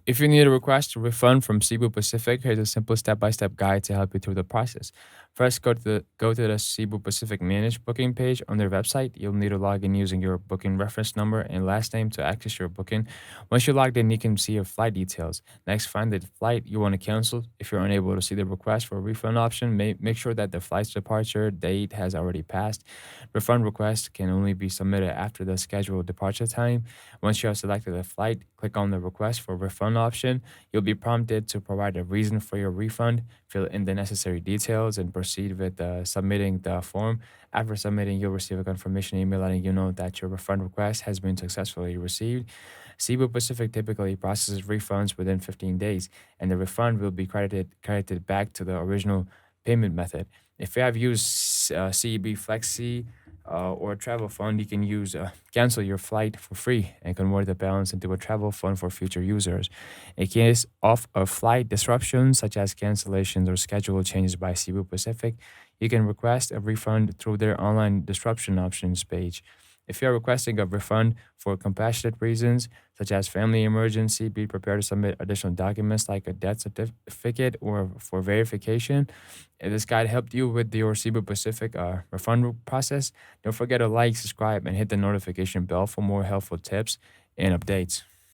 If you need a request a refund from Cebu Pacific, here's a simple step-by-step guide to help you through the process. First, go to the Cebu Pacific Managed Booking page on their website. You'll need to log in using your booking reference number and last name to access your booking. Once you're logged in, you can see your flight details. Next, find the flight you want to cancel. If you're unable to see the request for a refund option, make sure that the flight's departure date has already passed. Refund requests can only be submitted after the scheduled departure time. Once you have selected a flight, click on the request for refund option. You'll be prompted to provide a reason for your refund, fill in the necessary details, and proceed with submitting the form. After submitting, you'll receive a confirmation email letting you know that your refund request has been successfully received. Cebu Pacific typically processes refunds within 15 days, and the refund will be credited back to the original payment method. If you have used CEB Flexi or travel fund, you can use cancel your flight for free and convert the balance into a travel fund for future users. In case of a flight disruption, such as cancellations or schedule changes by Cebu Pacific, you can request a refund through their online disruption options page. If you are requesting a refund for compassionate reasons, such as family emergency, be prepared to submit additional documents like a death certificate or for verification. If this guide helped you with your Cebu Pacific refund process, don't forget to like, subscribe, and hit the notification bell for more helpful tips and updates.